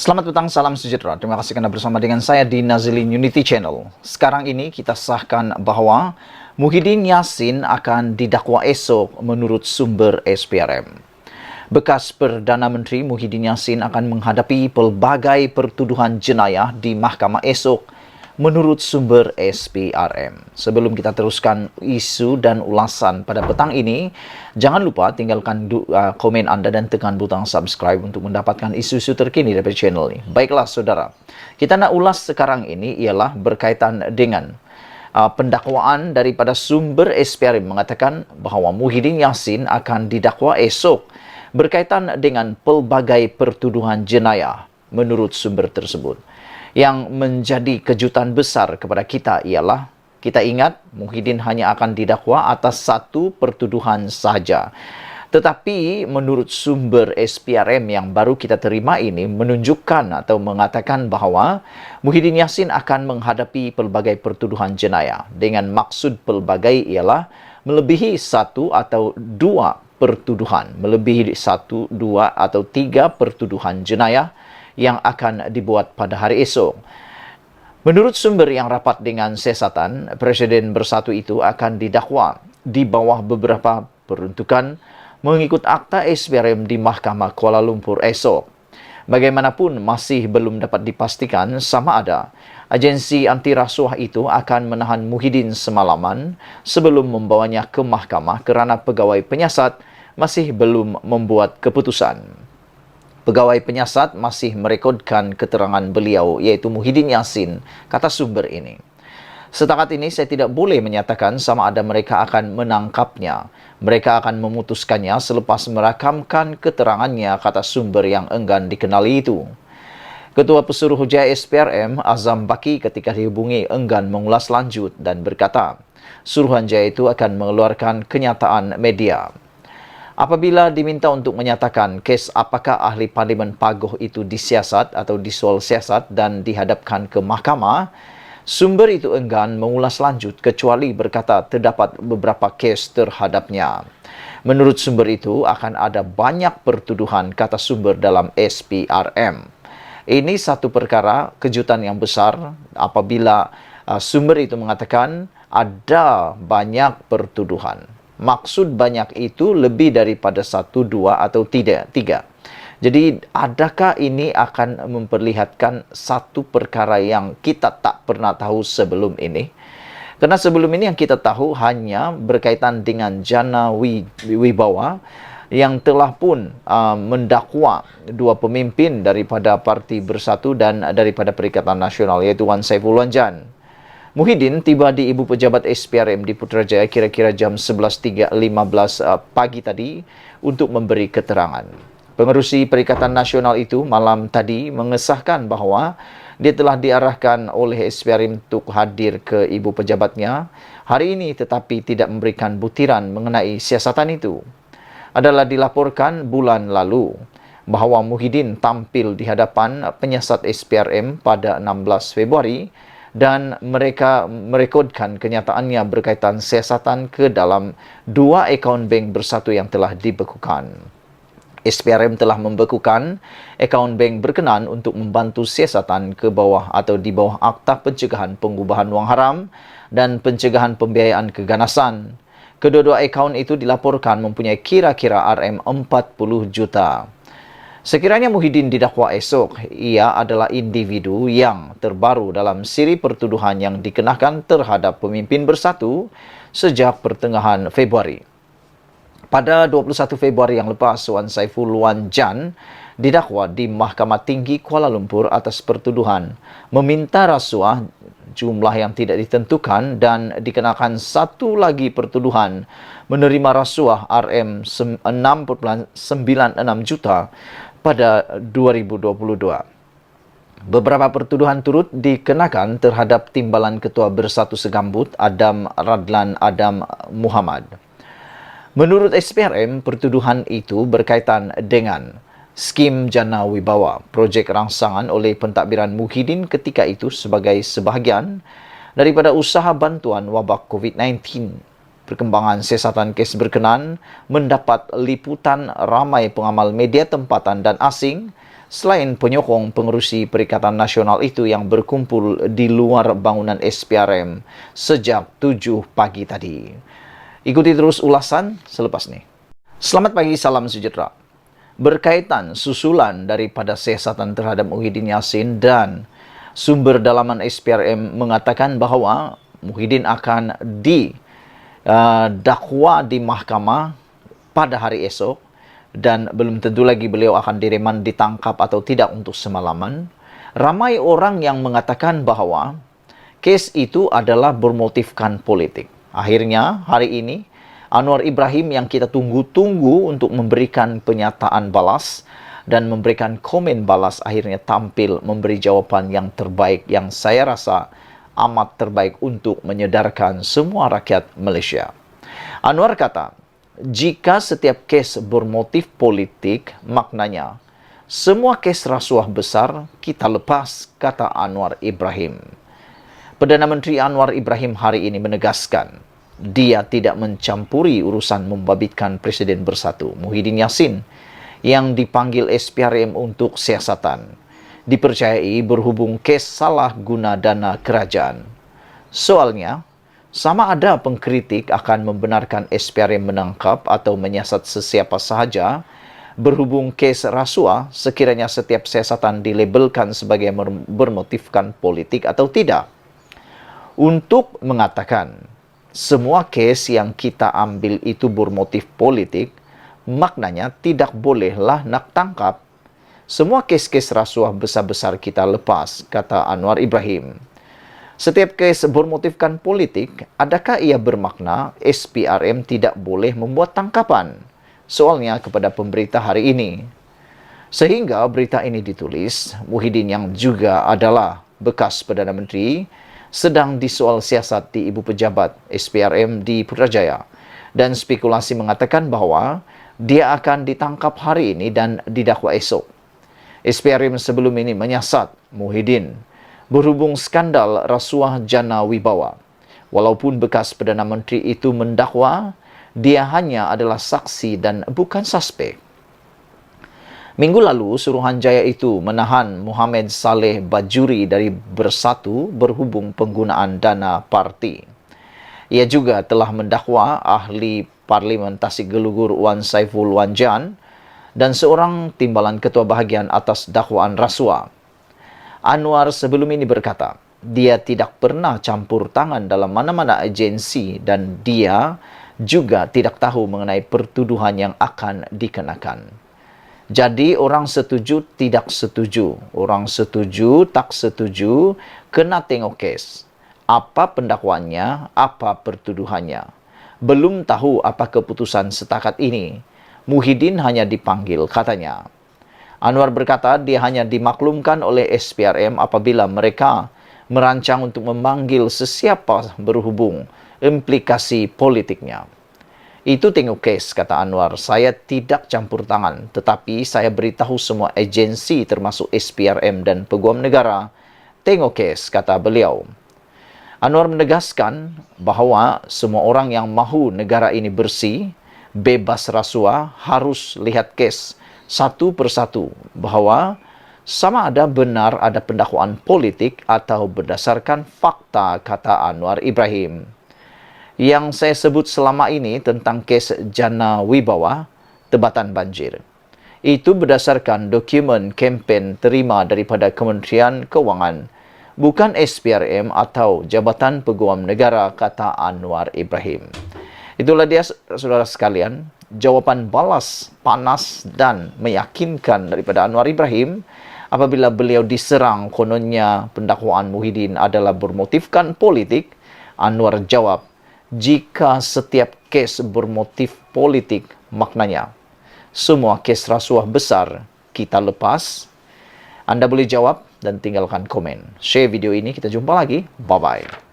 Selamat petang, salam sejahtera. Terima kasih karena bersama dengan saya di Nazilin Unity Channel. Sekarang ini kita sahkan bahwa Muhyiddin Yassin akan didakwa esok menurut sumber SPRM. Bekas Perdana Menteri Muhyiddin Yassin akan menghadapi pelbagai pertuduhan jenayah di mahkamah esok menurut sumber SPRM. Sebelum kita teruskan isu dan ulasan pada petang ini, jangan lupa tinggalkan komen anda dan tekan butang subscribe untuk mendapatkan isu-isu terkini dari channel ini. Baiklah saudara, kita nak ulas sekarang ini ialah berkaitan dengan pendakwaan daripada sumber SPRM mengatakan bahawa Muhyiddin Yassin akan didakwa esok berkaitan dengan pelbagai pertuduhan jenayah menurut sumber tersebut. Yang menjadi kejutan besar kepada kita ialah, kita ingat Muhyiddin hanya akan didakwa atas satu pertuduhan sahaja. Tetapi menurut sumber SPRM yang baru kita terima ini menunjukkan atau mengatakan bahawa Muhyiddin Yassin akan menghadapi pelbagai pertuduhan jenayah. Dengan maksud pelbagai ialah melebihi satu atau dua pertuduhan. Melebihi satu, dua atau tiga pertuduhan jenayah yang akan dibuat pada hari esok. Menurut sumber yang rapat dengan siasatan, Presiden Bersatu itu akan didakwa di bawah beberapa peruntukan mengikut akta SPRM di Mahkamah Kuala Lumpur esok. Bagaimanapun masih belum dapat dipastikan sama ada agensi anti rasuah itu akan menahan Muhyiddin semalaman sebelum membawanya ke mahkamah kerana pegawai penyiasat masih belum membuat keputusan. Pegawai penyiasat masih merekodkan keterangan beliau, iaitu Muhyiddin Yassin, kata sumber ini. Setakat ini saya tidak boleh menyatakan sama ada mereka akan menangkapnya. Mereka akan memutuskannya selepas merakamkan keterangannya, kata sumber yang enggan dikenali itu. Ketua Pesuruhjaya SPRM, Azam Baki, ketika dihubungi enggan mengulas lanjut dan berkata, Suruhanjaya itu akan mengeluarkan kenyataan media. Apabila diminta untuk menyatakan kes apakah ahli Parlimen Paguh itu disiasat atau disoal siasat dan dihadapkan ke mahkamah, sumber itu enggan mengulas lanjut kecuali berkata terdapat beberapa kes terhadapnya. Menurut sumber itu akan ada banyak pertuduhan, kata sumber dalam SPRM. Ini satu perkara kejutan yang besar apabila sumber itu mengatakan ada banyak pertuduhan. Maksud banyak itu lebih daripada satu, dua atau tiga. Jadi adakah ini akan memperlihatkan satu perkara yang kita tak pernah tahu sebelum ini? Karena sebelum ini yang kita tahu hanya berkaitan dengan Jana Wibawa yang telah pun mendakwa dua pemimpin daripada Parti Bersatu dan daripada Perikatan Nasional, iaitu Wan Saiful Wan Jan. Muhyiddin tiba di Ibu Pejabat SPRM di Putrajaya kira-kira jam 11.15 pagi tadi untuk memberi keterangan. Pengerusi Perikatan Nasional itu malam tadi mengesahkan bahawa dia telah diarahkan oleh SPRM untuk hadir ke Ibu Pejabatnya hari ini tetapi tidak memberikan butiran mengenai siasatan itu. Adalah dilaporkan bulan lalu bahawa Muhyiddin tampil di hadapan penyiasat SPRM pada 16 Februari dan mereka merekodkan kenyataannya berkaitan siasatan ke dalam dua akaun bank Bersatu yang telah dibekukan. SPRM telah membekukan akaun bank berkenaan untuk membantu siasatan ke bawah atau di bawah Akta Pencegahan Pengubahan Wang Haram dan Pencegahan Pembiayaan Keganasan. Kedua-dua akaun itu dilaporkan mempunyai kira-kira RM40 juta. Sekiranya Muhyiddin didakwa esok, ia adalah individu yang terbaru dalam siri pertuduhan yang dikenakan terhadap pemimpin Bersatu sejak pertengahan Februari. Pada 21 Februari yang lepas, Wan Saiful Wan Jan didakwa di Mahkamah Tinggi Kuala Lumpur atas pertuduhan meminta rasuah jumlah yang tidak ditentukan dan dikenakan satu lagi pertuduhan menerima rasuah RM6.96 juta pada 2022. Beberapa pertuduhan turut dikenakan terhadap Timbalan Ketua Bersatu Segambut Adam Radlan Adam Muhammad. Menurut SPRM, pertuduhan itu berkaitan dengan skim Jana Wibawa, projek rangsangan oleh pentadbiran Muhyiddin ketika itu sebagai sebahagian daripada usaha bantuan wabak COVID-19. Perkembangan siasatan kes berkenaan mendapat liputan ramai pengamal media tempatan dan asing Selain penyokong, pengerusi Perikatan Nasional itu yang berkumpul di luar bangunan SPRM sejak 7 pagi tadi. Ikuti terus ulasan selepas ini. Selamat pagi, salam sejahtera. Berkaitan susulan daripada siasatan terhadap Muhyiddin Yassin dan sumber dalaman SPRM mengatakan bahawa Muhyiddin akan didakwa di mahkamah pada hari esok dan belum tentu lagi beliau akan direman, ditangkap atau tidak untuk semalaman. Ramai orang yang mengatakan bahawa kes itu adalah bermotifkan politik. Akhirnya hari ini Anwar Ibrahim yang kita tunggu-tunggu untuk memberikan pernyataan balas dan memberikan komen balas akhirnya tampil memberi jawapan yang terbaik, yang saya rasa amat terbaik untuk menyedarkan semua rakyat Malaysia. Anwar kata, jika setiap kes bermotif politik, maknanya semua kes rasuah besar kita lepas, kata Anwar Ibrahim. Perdana Menteri Anwar Ibrahim hari ini menegaskan, dia tidak mencampuri urusan membabitkan Presiden Bersatu, Muhyiddin Yassin, yang dipanggil SPRM untuk siasatan. Dipercayai berhubung kes salah guna dana kerajaan. Soalnya, sama ada pengkritik akan membenarkan SPRM menangkap atau menyiasat sesiapa sahaja berhubung kes rasuah sekiranya setiap siasatan dilabelkan sebagai bermotifkan politik atau tidak. Untuk mengatakan semua kes yang kita ambil itu bermotif politik, maknanya tidak bolehlah nak tangkap. Semua kes-kes rasuah besar-besar kita lepas, kata Anwar Ibrahim. Setiap kes bermotifkan politik, adakah ia bermakna SPRM tidak boleh membuat tangkapan? Soalnya kepada pemberita hari ini. Sehingga berita ini ditulis, Muhyiddin yang juga adalah bekas Perdana Menteri, sedang disoal siasat di Ibu Pejabat SPRM di Putrajaya. Dan spekulasi mengatakan bahawa dia akan ditangkap hari ini dan didakwa esok. SPRM sebelum ini menyiasat Muhyiddin berhubung skandal rasuah jana wibawa. Walaupun bekas Perdana Menteri itu mendakwa, dia hanya adalah saksi dan bukan suspek. Minggu lalu, Suruhanjaya itu menahan Muhammad Saleh Bajuri dari Bersatu berhubung penggunaan dana parti. Ia juga telah mendakwa ahli Parlimen Tasik Gelugur Wan Saiful Wanjan dan seorang timbalan ketua bahagian atas dakwaan rasuah. Anwar sebelum ini berkata, dia tidak pernah campur tangan dalam mana-mana agensi dan dia juga tidak tahu mengenai pertuduhan yang akan dikenakan. Jadi orang setuju, tidak setuju. Orang setuju, tak setuju, kena tengok kes. Apa pendakwaannya, apa pertuduhannya. Belum tahu apa keputusan setakat ini. Muhyiddin hanya dipanggil, katanya. Anwar berkata dia hanya dimaklumkan oleh SPRM apabila mereka merancang untuk memanggil sesiapa berhubung implikasi politiknya. Itu tengok kes, kata Anwar. Saya tidak campur tangan, tetapi saya beritahu semua agensi termasuk SPRM dan peguam negara. Tengok kes, kata beliau. Anwar menegaskan bahawa semua orang yang mahu negara ini bersih, bebas rasuah, harus lihat kes satu persatu bahawa sama ada benar ada pendakwaan politik atau berdasarkan fakta, kata Anwar Ibrahim. Yang saya sebut selama ini tentang kes jana wibawa, tebatan banjir. Itu berdasarkan dokumen kempen terima daripada Kementerian Keuangan, bukan SPRM atau Jabatan Peguam Negara, kata Anwar Ibrahim. Itulah dia, saudara sekalian, jawapan balas panas dan meyakinkan daripada Anwar Ibrahim apabila beliau diserang kononnya pendakwaan Muhyiddin adalah bermotifkan politik. Anwar jawab, jika setiap kes bermotif politik, maknanya semua kes rasuah besar kita lepas. Anda boleh jawab dan tinggalkan komen. Share video ini, kita jumpa lagi. Bye-bye.